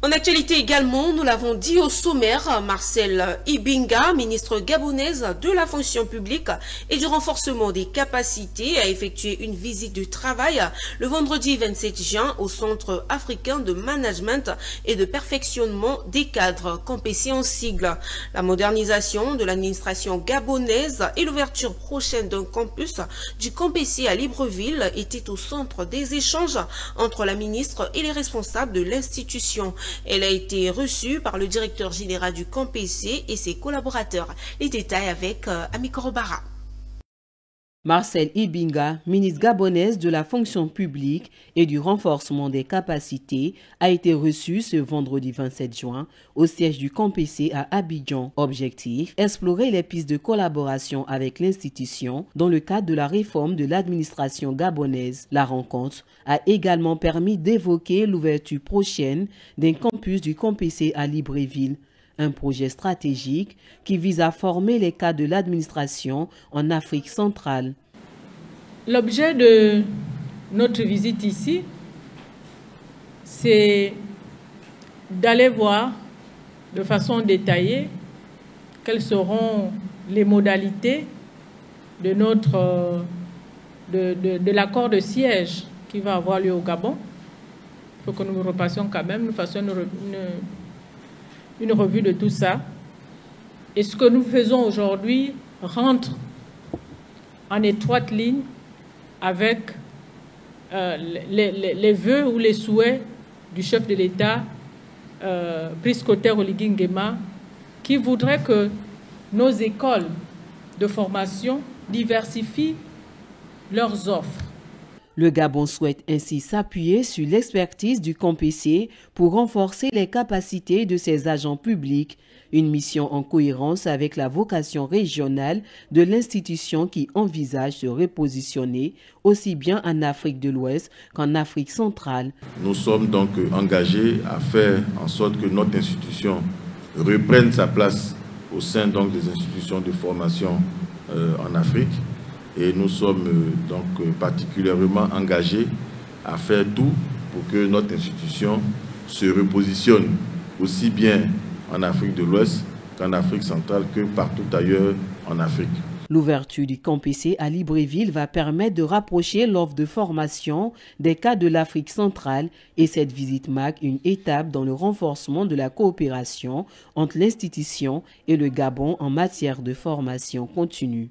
En actualité également, nous l'avons dit au sommaire, Marcel Ibinga, ministre gabonaise de la fonction publique et du renforcement des capacités, a effectué une visite de travail le vendredi 27 juin au Centre africain de management et de perfectionnement des cadres, COMPECI en sigle. La modernisation de l'administration gabonaise et l'ouverture prochaine d'un campus du COMPECI à Libreville étaient au centre des échanges entre la ministre et les responsables de l'institution. Elle a été reçue par le directeur général du COMPECI et ses collaborateurs. Les détails avec Ami Korobara. Marcel Ibinga, ministre gabonaise de la fonction publique et du renforcement des capacités, a été reçu ce vendredi 27 juin au siège du COMPECI à Abidjan. Objectif, explorer les pistes de collaboration avec l'institution dans le cadre de la réforme de l'administration gabonaise. La rencontre a également permis d'évoquer l'ouverture prochaine d'un campus du COMPECI à Libreville, un projet stratégique qui vise à former les cadres de l'administration en Afrique centrale. L'objet de notre visite ici, c'est d'aller voir de façon détaillée quelles seront les modalités de l'accord de siège qui va avoir lieu au Gabon. Il faut que nous repassions quand même, nous fassions une revue de tout ça. Et ce que nous faisons aujourd'hui rentre en étroite ligne avec les vœux ou les souhaits du chef de l'État, Brice Clotaire Oligui Nguema, qui voudrait que nos écoles de formation diversifient leurs offres. Le Gabon souhaite ainsi s'appuyer sur l'expertise du COMPECI pour renforcer les capacités de ses agents publics, une mission en cohérence avec la vocation régionale de l'institution qui envisage de repositionner aussi bien en Afrique de l'Ouest qu'en Afrique centrale. Nous sommes donc engagés à faire en sorte que notre institution reprenne sa place au sein donc des institutions de formation en Afrique. Et nous sommes donc particulièrement engagés à faire tout pour que notre institution se repositionne aussi bien en Afrique de l'Ouest qu'en Afrique centrale que partout ailleurs en Afrique. L'ouverture du COMPECI à Libreville va permettre de rapprocher l'offre de formation des cadres de l'Afrique centrale et cette visite marque une étape dans le renforcement de la coopération entre l'institution et le Gabon en matière de formation continue.